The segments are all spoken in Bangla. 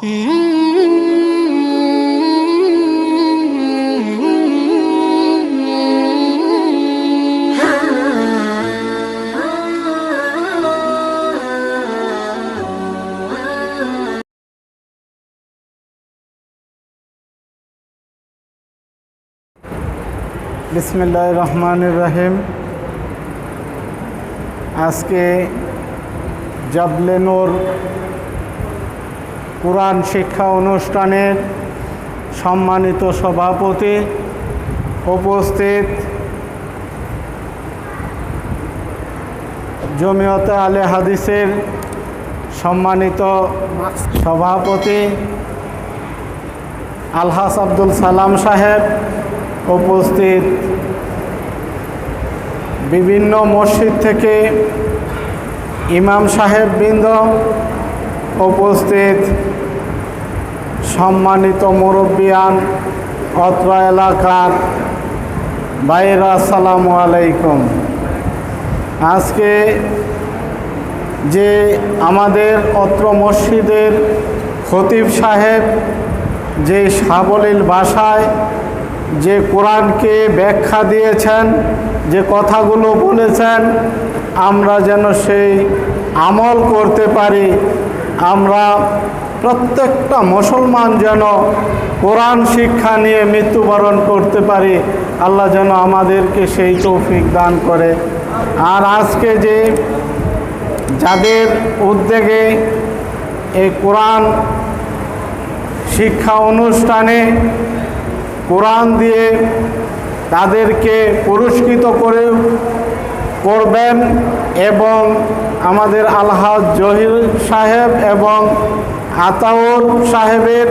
বিসমিল্লাহির রহমানির রহিম। আজকে জাবলে নূর কোরআন শিক্ষা অনুষ্ঠানের সম্মানিত সভাপতি, উপস্থিত জমিয়তে আলে হাদিসের সম্মানিত সভাপতি আলহাজ আব্দুল সালাম সাহেব, উপস্থিত বিভিন্ন মসজিদ থেকে ইমাম সাহেব বৃন্দ, উপস্থিত সম্মানিত মুরব্বিয়ান, অত্র এলাকার ভাইরা, আসসালামু আলাইকুম। আজকে যে আমাদের অত্র মসজিদের খতিব সাহেব যে সাবলীল ভাষায় যে কোরআনকে ব্যাখ্যা দিয়েছেন, যে কথাগুলো বলেছেন, আমরা যেন সেই আমল করতে পারি। আমরা প্রত্যেকটা মুসলমান যেন কোরআন শিক্ষা নিয়ে মৃত্যুবরণ করতে পারি। আল্লাহ যেন আমাদেরকে সেই তৌফিক দান করে। আর আজকে যে যাদের উদ্যোগে এই কোরআন শিক্ষা অনুষ্ঠানে কোরআন দিয়ে তাদেরকে পুরস্কৃত করবেন এবং আমাদের আলহাজ জহির সাহেব এবং আতাউর সাহেবের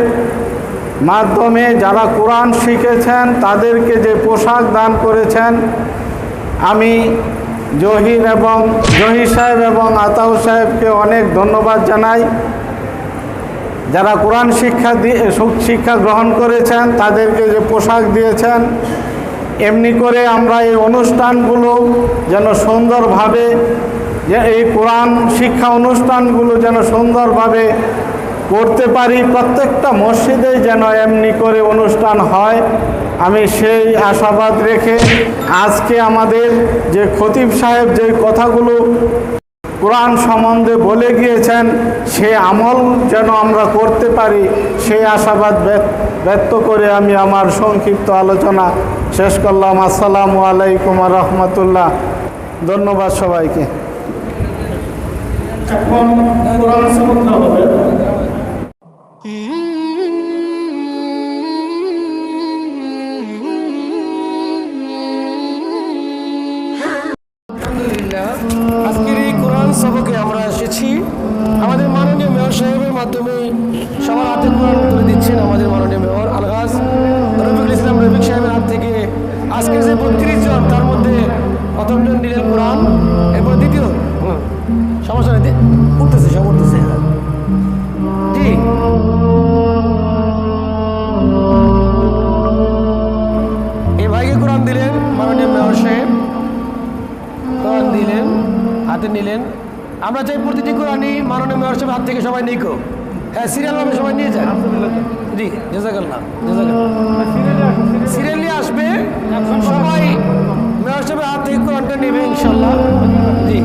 মাধ্যমে যারা কোরআন শিখেছেন তাদেরকে যে পোশাক দান করেছেন, আমি জহির সাহেব এবং আতাউর সাহেবকে অনেক ধন্যবাদ জানাই। যারা কোরআন শিক্ষা গ্রহণ করেছেন তাদেরকে যে পোশাক দিয়েছেন, এমনি করে আমরা এই অনুষ্ঠানগুলো যেন সুন্দরভাবে, এই কোরআন শিক্ষা অনুষ্ঠানগুলো যেন সুন্দরভাবে করতে পারি। প্রত্যেকটা মসজিদে যেন এমনি করে অনুষ্ঠান হয়, আমি সেই আশাবাদ রেখে আজকে আমাদের যে খতিব সাহেব যে কথাগুলো কোরআন সম্বন্ধে বলে গিয়েছেন, সে আমল যেন আমরা করতে পারি, সেই আশাবাদ ব্যক্ত করে আমি আমার সংক্ষিপ্ত আলোচনা শেষ করলাম। আসসালামু আলাইকুম ওয়া রাহমাতুল্লাহ। ধন্যবাদ সবাইকে। আজকের এই কোরআন সবকে আমরা এসেছি আমাদের মাননীয় মেয়র সাহেবের মাধ্যমে। সবার হাতে কোরআন তুলে দিচ্ছেন আমাদের মাননীয় মেয়র আলহাজ রফিকুল ইসলাম রফিক সাহেবের হাত থেকে। আজকের যে 32 জন, তার মধ্যে প্রথম জন নিলেন কোরআন, এরপর দ্বিতীয় সমস্যা নেই, উঠতেছে সব উঠতেছে। জি, এই ভাইকে কোরআন দিলেন মাননীয় মেয়র সাহেব, কোরআন দিলেন, হাতে নিলেন। আমরা চাই প্রতিটি কোরআনই মাননীয় মেয়র সাহেব হাত থেকে সবাই নিকো। হ্যাঁ, সিরিয়ালভাবে সবাই নিয়ে যান। জি, জাযাকাল্লাহ, সিরিয়াল নিয়ে আসবে সবাই, মেয়র সাহেবের হাত থেকে কোরআনটা নেবে ইনশাল্লাহ। জি,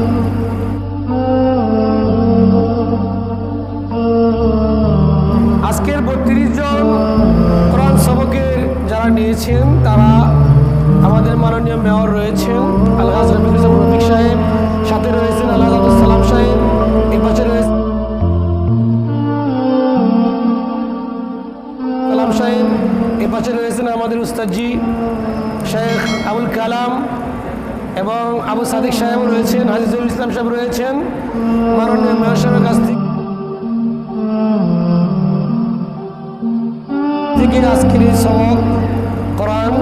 আজকের 32 জন কোরআন সবকের যারা নিয়েছেন তারা আমাদের মাননীয় মেয়র রয়েছেন আলহাজ রফিকুল ইসলাম রফিক সাহেব, সাথে রয়েছেন আলহাজ আব্দুল সালাম সাহেব, এই পাশে রয়েছে সালাম সাহেব, এই পাশে রয়েছেন আমাদের উস্তাদজি শেখ আবুল কালাম এবং আবু সাদিক সাহেব রয়েছেন, আজিজুল ইসলাম সাহেব রয়েছেন মাননীয় মেয়র সাহেবের কাছ থেকে আজকের এই সবক কোরআন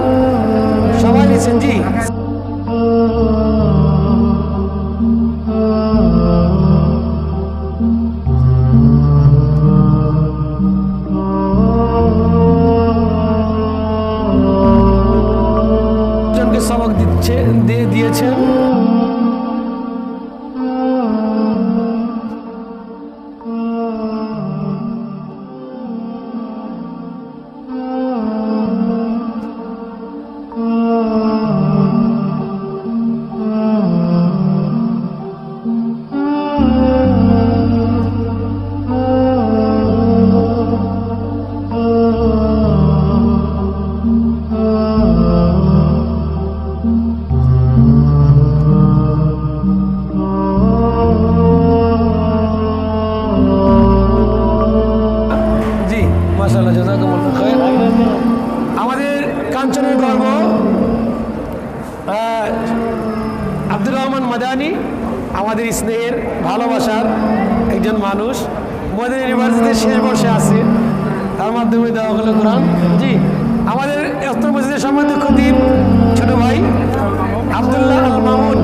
সবাই নিয়েছেন। জি, জনকে সবক দিয়েছেন। মাশাআল্লাহ, জাযাকুমুল্লাহ খায়র। আমাদের কাঞ্চনের গর্ব আব্দুর রহমান মাদানী, আমাদের স্নেহের ভালোবাসার একজন মানুষ, মদিনা ইউনিভার্সিটির শেষ বর্ষে আছে, তার মাধ্যমে দেওয়া হলো কোরআন। জি, আমাদের অস্ত্র মসজিদের সম্মানিত খতিব ছোট ভাই আব্দুল্লাহ আল মামুন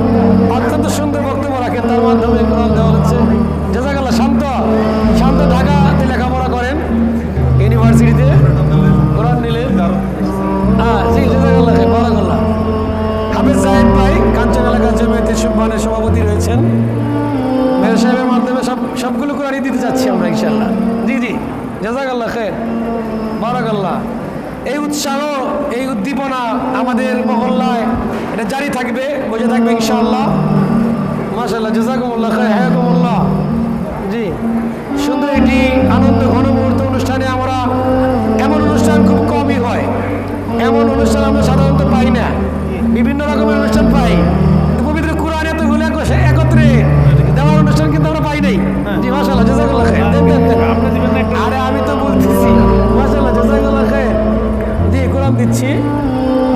অত্যন্ত সুন্দর বক্তব্য রাখেন, তার মাধ্যমে কোরআন দেওয়া হচ্ছে। জাযাকাল্লাহ। শান্ত শান্ত ঢাকাতে লেখাপড়া করেন, ইউনিভার্সিটিতে কোরআন নিলেন। জি, জাযাকাল্লাহ খায়র, বারাকাল্লাহ। হাফেজ জাহিদ ভাই কাঞ্চন এলাকা জমিয়তের সুবহানের সভাপতি রয়েছেন। মেয়র সাহেবের মাধ্যমে সবগুলো কোরআনই দিতে যাচ্ছি আমরা ইনশাআল্লাহ। জি জি, জাযাকাল্লাহ খায়র, বারাকাল্লাহ। এই উৎসাহ, এই উদ্দীপনা আমাদের মহল্লায় এটা জারি থাকবে, বসে থাকবে ইনশাআল্লাহ। মাশাআল্লাহ, জাযাকুমুল্লাহ খায়র, হায়াকুমুল্লাহ। জি, সুন্দর একটি আনন্দ ঘন মুহূর্ত অনুষ্ঠানে আমরা, এমন অনুষ্ঠান খুব কমই হয়, এমন অনুষ্ঠান আমরা সাধারণত পাই না। বিভিন্ন রকমের অনুষ্ঠান পাই, কিন্তু পবিত্র কোরআন এতগুলো একত্রে দেওয়ার অনুষ্ঠান কিন্তু আমরা পাই নাই। জি, মাশাআল্লাহ, জাযাকাল্লাহ খায়র। আরে আমি তো বলতেছি, মাশাআল্লাহ, জাযাকাল্লাহ খায়র। জি, কোরআন দিচ্ছি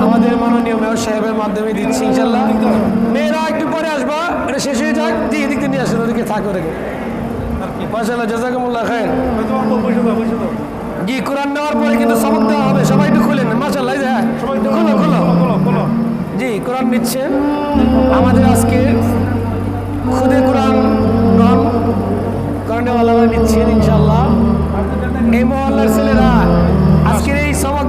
আমাদের মাননীয় মেয়র সাহেবের মাধ্যমে দিচ্ছি ইনশাআল্লাহ। মেয়েরা একটু পরে আসবা, এটা শেষ হয়ে যাক। জি, এদিকে নিয়ে আসেন, ওদিকে থাকো রেখে। মাশাআল্লাহ, জাযাকুমুল্লাহ খায়র। জি, কোরআন নেওয়ার পরে কিন্তু সবক দেওয়া হবে, সবাই একটু খুলেন। মাশাআল্লাহ, খোলো। জি, কোরআন নিচ্ছেন আমাদের আজকে খুদে কোরআন নন কর্নেওয়ালারা নিচ্ছেন ইনশাআল্লাহ। এই মহল্লার ছেলেরা আজকের এই সবক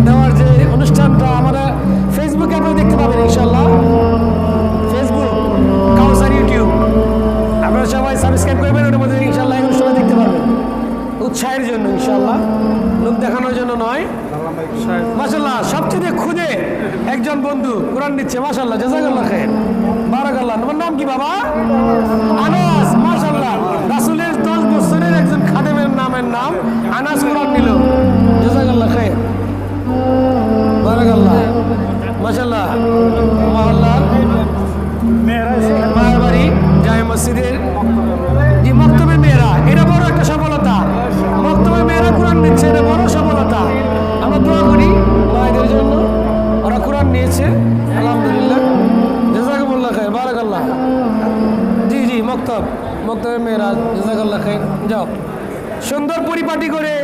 দেওয়ার যে অনুষ্ঠানটা আমরা ফেসবুকে আপনারা দেখতে পাবেন ইনশাআল্লাহ। ফেসবুক, কাউসার, ইউটিউব আপনারা সবাই সাবস্ক্রাইব করবেন, ওটার মধ্যে ইনশাআল্লাহ এই অনুষ্ঠানটা দেখতে পারবেন। উৎসাহের জন্য ইনশাআল্লাহ, লোক দেখানোর জন্য নয়। মাশাআল্লাহ, সবচেয়ে খুদে একজন বন্ধু কোরআন নিচ্ছে। মাশাআল্লাহ, জাযাকাল্লাহ খায়র, বারাকাল্লাহ। তোমার নাম কি বাবা? আনাস। মাশাআল্লাহ, রাসূলের 10 বছরের একজন খাদেমের নামের নাম আনাস, কোরআন নিল। জাযাকাল্লাহ খায়র, বারাকাল্লাহ। মাশাআল্লাহ, মহল্লার মায়ের বাড়ি জামে মসজিদের যে মক্তবের মেয়েরা, এটা বড় একটা সফলতা। মক্তবের মেয়েরা কোরআন নিচ্ছে, এটা বড় সফলতা। আমরা দোয়া করি মায়েদের জন্য, ওরা কোরআন নিয়েছে আলহামদুলিল্লাহ। জাযাকুমুল্লাহ খায়র, বারাকাল্লাহ। জি জি, মক্তবের মেয়েরা, জাযাকাল্লাহ খায়র। যাও, সুন্দর পরিপাটি করে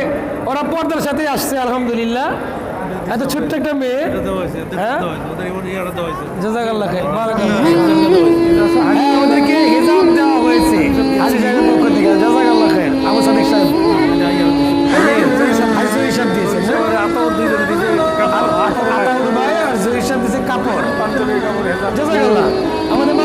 ওরা পর্দার সাথে আসছে আলহামদুলিল্লাহ। এত ছোট্ট একটা মেয়ে, হ্যাঁ, জাযাকাল্লাহ খায়র, বারাকাল্লাহ। হ্যাঁ, ওদেরকে হিজাব দেওয়া হয়েছে হাজী সাহেবের পক্ষ থেকে। জাযাকাল্লাহ খায়র। আবু সাদিক সাহেব হাজী হিসাব দিয়েছেন, আতাউর ভাই আর জহির সাহেব দিয়েছে কাপড়। জাযাকাল্লাহ। আমাদের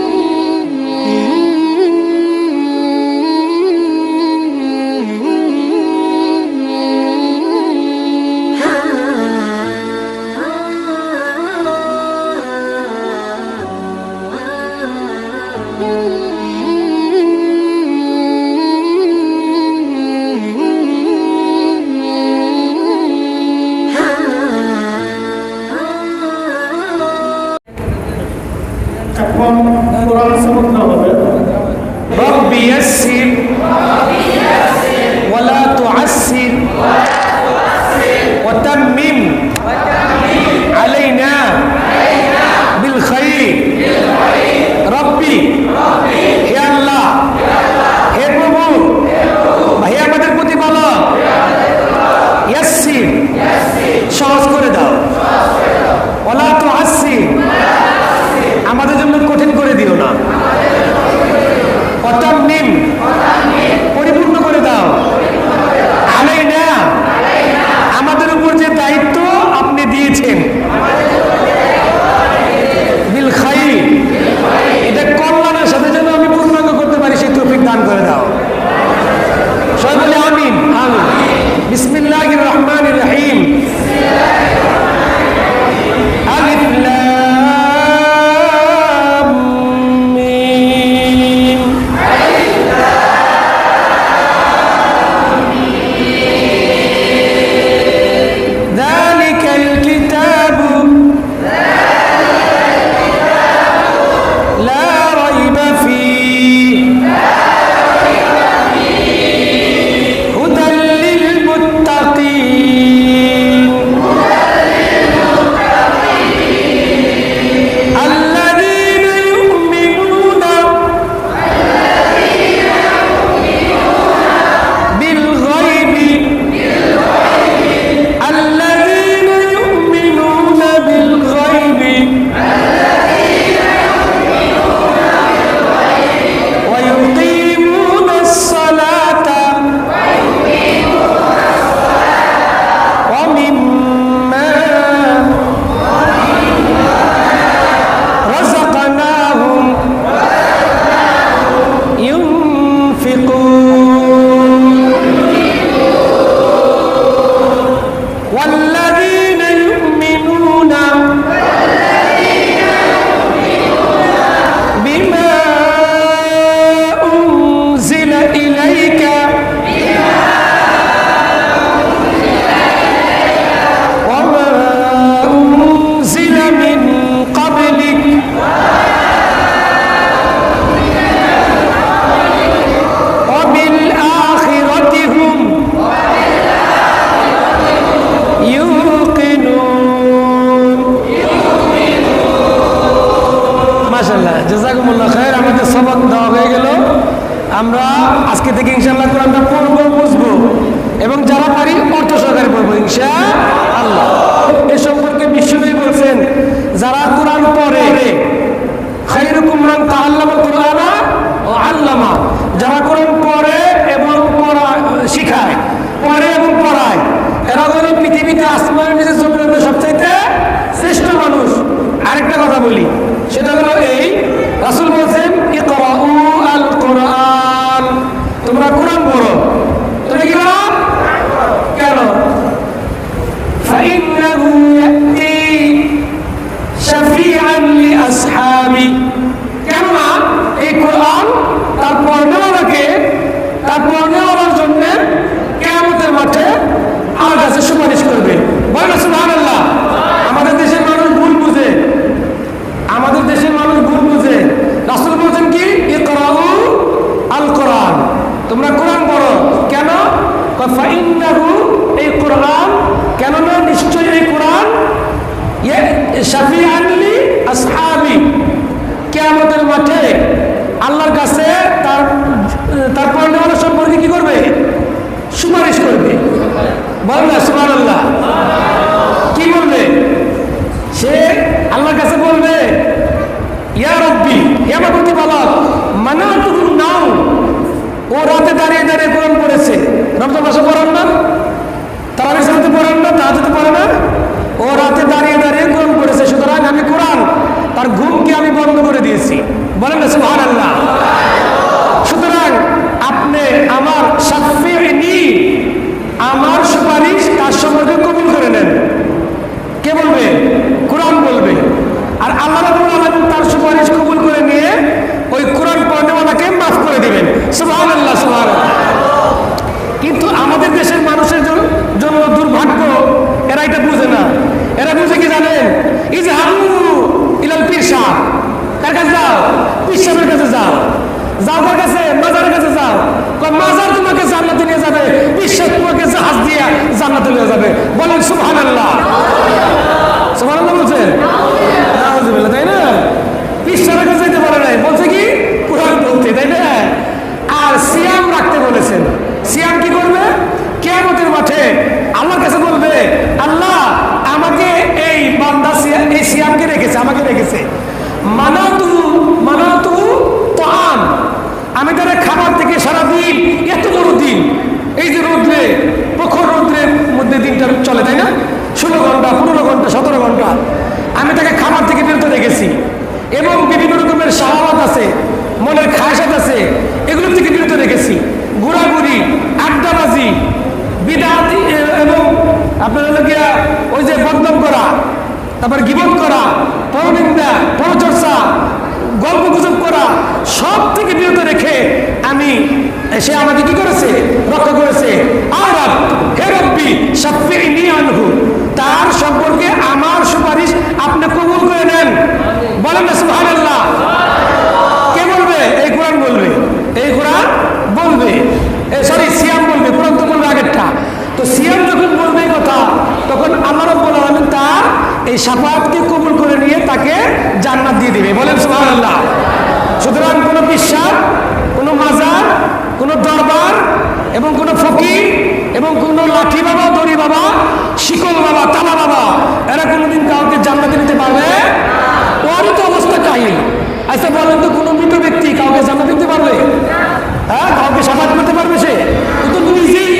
ফাইন্নাহু, এই কোরআন, কেননা নিশ্চয় এই কোরআন শাফিআন লি আসহাবি, কিয়ামতের মাঠে আল্লাহর কাছে তার পণ্যওয়ালা সম্পর্কে কি করবে? সুপারিশ করবে। বলেন না সুবহানাল্লাহ। কি বলবে সে? আল্লাহর কাছে বলবে, ইয়া রব্বি, হে আমার প্রতিপালক, মানাতুকুম নাও, ও রাতে দাঁড়িয়ে দাঁড়িয়ে কোরআন পড়েছে। রমজান মাসে পড়েন না, তারাবির সালাতে পড়েন না, তাহাজ্জুদে পড়ে না, ও রাতে দাঁড়িয়ে দাঁড়িয়ে কোরআন পড়েছে, সুতরাং আমি কোরআন তার ঘুমকে আমি বন্ধ করে দিয়েছি। বলেন না সুবহানাল্লাহ। সুতরাং আপনি আমার শাফিঈনি, আমার সুপারিশ তার সম্পর্কে কবুল করে নেন। কে বলবে? কোরআন বলবে। আর আল্লাহ রাব্বুল আলামিন তার সুপারিশ কবুল করে নিয়ে ওই কোরআন পড়নেওয়ালাকে মাফ করে দিবেন। সুবহানাল্লাহ, সুবহানাল্লাহ। কিন্তু আমাদের দেশের মানুষের জন্য দুর্ভাগ্য, এরা এটা বুঝে না। এরা বুঝে কি জানেন? ইজহাবু ইলাল পীর সাহেব, কার কাছে যাও? পীর সাহেবের কাছে যাও। যাও কার কাছে? মাজারের কাছে যাও। মাজার তোমাকে জান্নাতে নিয়ে যাবে, পীর সাহেব তোমাকে জাহাজ দিয়ে জান্নাতে নিয়ে যাবে। বলেন সুবহানাল্লাহ। সুবহানাল্লাহ বলছেন? নাউযুবিল্লাহ, তাই না? পীর সাহেবের কাছে যেতে বলে নাই, বলছে কি? কোরআন বলতে, তাই না? আর সিয়াম রাখতে বলেছেন। সিয়াম কি করবে? কিয়ামতের মাঠে আল্লাহর কাছে বলবে, আল্লাহ আমাকে এই বান্দা এই সিয়ামকে রেখেছে, আমাকে রেখেছে। মানাতু তাআম, আমি তারা খাবার থেকে সারাদিন, এত বড় দিন, এই যে রৌদ্রে, প্রখর রৌদ্রের মধ্যে দিনটা চলে, তাই না? 16 ঘন্টা, 15 ঘন্টা, 17 ঘন্টা আমি তাকে খাবার থেকে বিরত রেখেছি, এবং বিভিন্ন রকমের শাহাওয়াত আছে, মনের খায়সাত আছে, এগুলো থেকে বিরত রেখেছি। ঘোরাঘুরি, আড্ডাবাজি, বিদআত, এবং আপনার ওই যে বদনাম করা, তারপর গীবত করা, পরনিন্দা, পরচর্চা, গল্প গুজব করা, সব থেকে বিরত রেখে সে আমাকে কি করেছে? রক্ষা করেছে। আর হে রব্বি শাফিঈনি আনহু, তার সম্পর্কে আমার সুপারিশ আপনি কবুল করে নেন। বলেন না সুবহানাল্লাহ। কে বলবে? এই কোরআন বলবে। এই কোরআন বলবে, সরি সিয়াম বলবে। কোরআন তো বলবে আগেরটা। তো সিয়াম যখন বলবে এই কথা, তখন আল্লাহ রাব্বুল আলামিন তার এই শাফাআতকে কবুল করে নিয়ে তাকে জান্নাত দিয়ে দিবে। বলেন সুবহানাল্লাহ। সুতরাং কোনো বিশ্বাস, কোনো মাজার, কোনো দরবার, এবং কোনো ফকির, এবং কোনো লাঠি বাবা, দড়ি বাবা, শিকল বাবা, তালা বাবা, এরা কোনোদিন কাউকে জান্নাতে দিতে পারবে? ওরই তো অবস্থা কাহিনী। আচ্ছা বলেন তো, কোনো মৃত ব্যক্তি কাউকে জান্নাত দিতে পারবে? হ্যাঁ, কাউকে শাফাআত করতে পারবে সে? তো নিজেই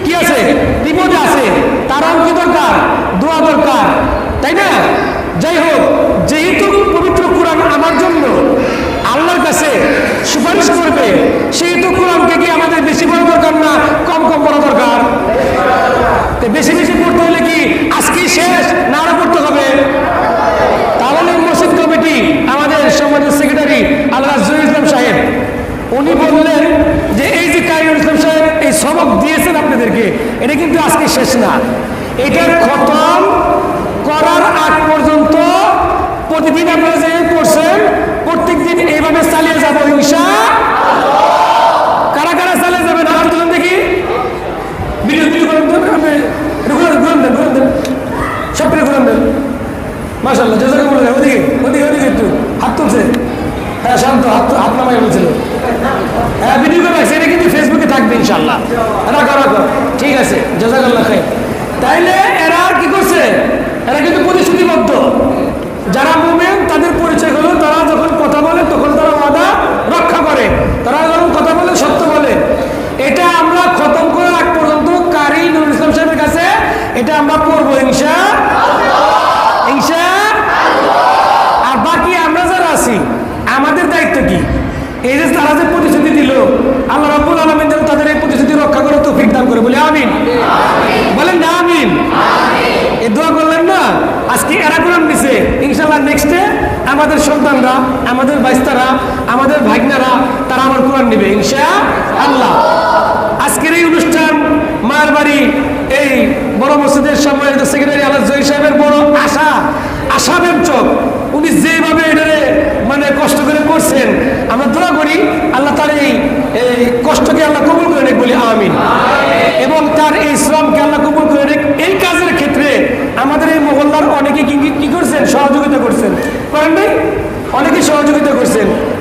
কি আছে? বিপদে আছে। তারাও কি দরকার? দোয়া দরকার, তাই না? যাই হোক, যেহেতু পবিত্র কোরআন আমার জন্য আল্লাহর কাছে সুপারিশ করবে, সেহেতু কোরআনকে কি আমাদের বেশি পড়া দরকার না কম কম পড়া দরকার? বেশি বেশি পড়তে হলে কি আজকেই শেষ, না আরো পড়তে হবে? তাহলে মসজিদ কমিটি, আমাদের সমাজের সেক্রেটারি আলহাজ জহিরুল ইসলাম সাহেব, উনি বললেন যে এই যে কারিমুল ইসলাম সাহেব এই সবক দিয়েছেন আপনাদেরকে, এটা কিন্তু আজকে শেষ না। এটা খতম করার আগ পর্যন্ত প্রতিদিন আপনারা যে পড়ছেন, প্রত্যেক দিন এইভাবে চালিয়ে যাবো ইনশাআল্লাহ। কারা কারা চালিয়ে যাবেন হাত তুলেন দেখি। ভিডিও করেন দেন, সব করে ঘুরান দেন। মাশাআল্লাহ, জাযাকাল্লাহ। ওদিকে একটু হাত তুলছে। হ্যাঁ, শান্ত, হাত নামাই বলছিল। হ্যাঁ, ভিডিও করে রাখছে, এটা কিন্তু ফেসবুকে থাকবে ইনশাআল্লাহ। রাখো, ঠিক আছে, জাযাকাল্লাহ খাইর। তাইলে এরা কি করছে? এরা কিন্তু প্রতিশ্রুতিবদ্ধ। যারা মুমিন তাদের পরিচয় হলো, তারা যখন কথা বলে তখন তারা ওয়াদা রক্ষা করে, তারা যখন কথা বলে সত্য বলে। এটা আমরা খতম করার আগ পর্যন্ত কারি নুরুল ইসলাম সাহেবের কাছে এটা আমরা পড়বো ইনশাআল্লাহ। আর বাকি আমরা যারা আছি, আমাদের দায়িত্ব কি? এই যে তারা যে প্রতিশ্রুতি দিল, আল্লাহ রাব্বুল আলামিন যেন তাদের এই প্রতিশ্রুতি রক্ষা করে তৌফিক দান করে, বলি আমিন। বলেন না আমিন। এই দোয়া করলেন না? আজকে এরা কোরআন দিছে, ইনশাআল্লাহ নেক্সটে আমাদের সন্তানরা, আমাদের বাইস্তারা, আমাদের ভাগনারা, তারা আমার কোরআন নেবে ইনশাআল্লাহ। আজকের এই অনুষ্ঠান মায়ের বাড়ি এই বড় মসজিদের সম্মানিত সেক্রেটারি আলহাজ জহির সাহেবের বড় আশাব্যঞ্জক। উনি যেভাবে এটারে মানে কষ্ট করে করছেন, আমরা দোয়া করি আল্লাহ তার এই কষ্টকে আল্লাহ কবুল করে নেক, বলি আমিন। এবং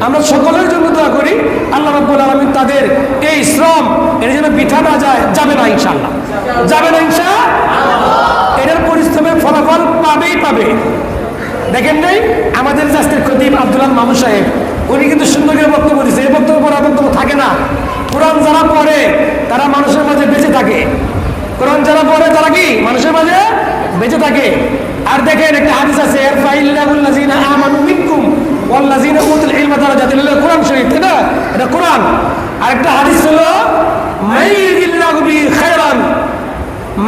আমরা সকলের জন্য দোয়া করি আল্লাহ রাব্বুল আলামিন তাদের এই শ্রম এর যেন বৃথা না যায়, যাবে না ইনশাআল্লাহ, যাবে না ইনশাআল্লাহ, এটার পরিশ্রমের ফলাফল পাবেই পাবে। দেখেন নাই আমাদের জাস্তের খতিব আব্দুল্লাহ মামুন সাহেব, উনি কিন্তু সুন্দর করে বক্তব্য দিচ্ছে। এই বক্তব্য পড়া বক্তব্য থাকে না। কোরআন যারা পড়ে তারা মানুষের মাঝে বেঁচে থাকে। কোরআন যারা পড়ে তারা কি মানুষের মাঝে বেঁচে থাকে। আর দেখেন একটা হাদিস আছে, ইরফাইল্লাহুল্লাযিনা আমানু মিনকুম ওয়াল্লাযিনা উতুল ইলমা দারাজাতুন, কোরআন শরীফ, তাই না? এটা কোরআন। আর একটা হাদিস হলো মাইয়ুরিদিল্লাহু বিহি খায়রান,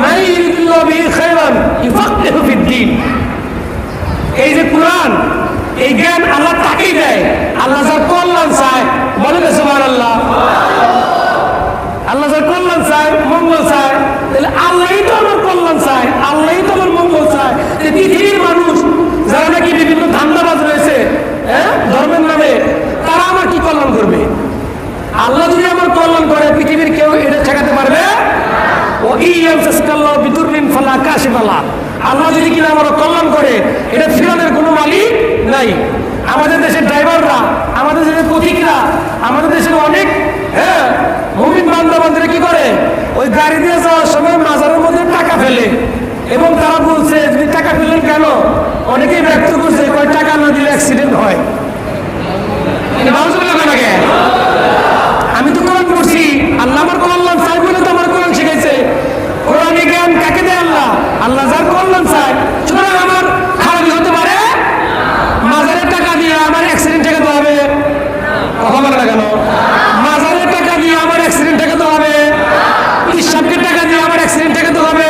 মাইয়ুরিদিল্লাহু বিহি খায়রান ইউফাক্কিহু ফিদ্দীন। এই যে কোরআন, এই জ্ঞান আল্লাহ তাকেই দেয়, আল্লাহ যার কল্যাণ চায়, বলেন সুবহানাল্লাহ। আল্লাহ যার কল্যাণ চায়, মঙ্গল চায়, তাহলে আল্লাহই তো আমার কল্যাণ চায়, আল্লাহই তো আমার মঙ্গল চায়। পৃথিবীর মানুষ যারা নাকি বিভিন্ন ধান্দাবাজ রয়েছে, হ্যাঁ, ধর্মের নামে, তারা আমার কি কল্যাণ করবে? আল্লাহ যদি আমার কল্যাণ করে, পৃথিবীর কেউ এটা ঠেকাতে পারবে? ও ইয়ামসাসকাল্লাহু বিদুররিন ফালা কাশিফা লাহু, আল্লাহ যদি কিনা আমার কল্যাণ করে, এটা ফিরানোর কোনো মালিক নাই। আমাদের দেশের ড্রাইভাররা, আমাদের দেশের পথিকরা, আমাদের দেশের অনেক মুমিন বান্দা-বান্দীরা কি করে, ওই গাড়ি দিয়ে যাওয়ার সময় মাজারের মধ্যে টাকা ফেলে, এবং তারা বলছে যদি টাকা ফেললেন কেন? অনেকেই ব্যক্ত করছে কয় টাকা না দিলে অ্যাক্সিডেন্ট হয়। আমি তো কোরআন পড়ছি, আল্লাহ আমার কল্যাণ চাই বলে তো আমার কোরআন শিখাইছে। কোরআনে জ্ঞান কাকে দেয়? আল্লাহ। আল্লাহ যার কল্যাণ চায়। সুতরাং আমার খারাপই হতে পারে, মাজারের টাকা দিয়ে আমার অ্যাক্সিডেন্ট ঠেকাতে হবে, কথা বলে না কেন? মাজারের টাকা দিয়ে আমার অ্যাক্সিডেন্ট ঠেকাতে হবে, ইসলামের টাকা দিয়ে আমার অ্যাক্সিডেন্ট ঠেকাতে হবে।